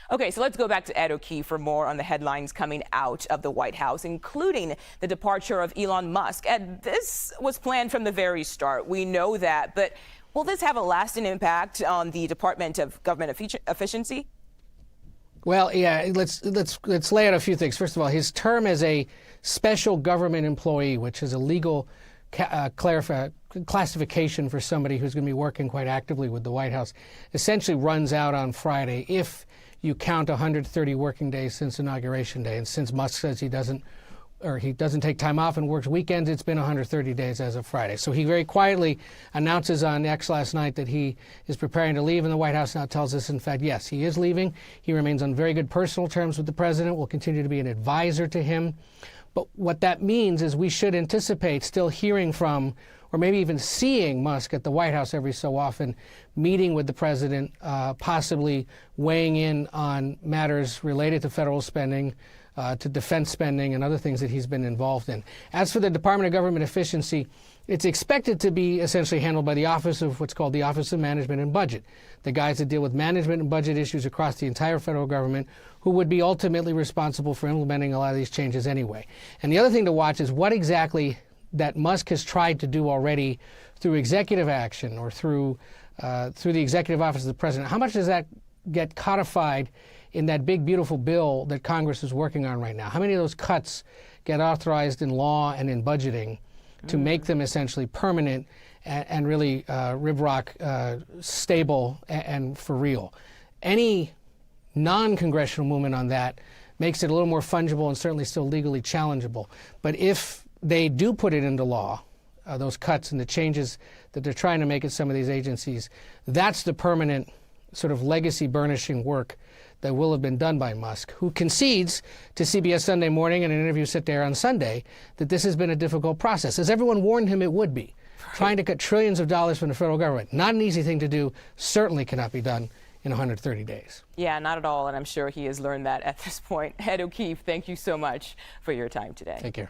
Okay, so let's go back to Ed O'Keefe for more on the headlines coming out of the White House, including the departure of Elon Musk. Ed, this was planned from the very start. We know that, but will this have a lasting impact on the Department of Government Efficiency? Well, yeah, let's lay out a few things. First of all, his term as a special government employee, which is a legal classification for somebody who's going to be working quite actively with the White House, essentially runs out on Friday if you count 130 working days since Inauguration Day. And since Musk says he doesn't take time off and works weekends, it's been 130 days as of Friday. So he very quietly announces on X last night that he is preparing to leave, and the White House now tells us, in fact, yes, he is leaving. He remains on very good personal terms with the president, will continue to be an advisor to him. But what that means is we should anticipate still hearing from, or maybe even seeing, Musk at the White House every so often, meeting with the president, possibly weighing in on matters related to federal spending, to defense spending and other things that he's been involved in. As for the Department of Government Efficiency, it's expected to be essentially handled by the Office of what's called the Office of Management and Budget, the guys that deal with management and budget issues across the entire federal government, who would be ultimately responsible for implementing a lot of these changes anyway. And the other thing to watch is what exactly that Musk has tried to do already through executive action or through the executive office of the president. How much does that get codified in that big, beautiful bill that Congress is working on right now? How many of those cuts get authorized in law and in budgeting to make them essentially permanent and really rib-rock stable and for real? Any non-congressional movement on that makes it a little more fungible and certainly still legally challengeable. But if they do put it into law, those cuts and the changes that they're trying to make at some of these agencies, that's the permanent sort of legacy burnishing work that will have been done by Musk, who concedes to CBS Sunday Morning in an interview set there on Sunday that this has been a difficult process, as everyone warned him it would be. Right. Trying to cut trillions of dollars from the federal government, not an easy thing to do, certainly cannot be done in 130 days. Yeah, not at all, and I'm sure he has learned that at this point. Ed O'Keefe, thank you so much for your time today. Take care.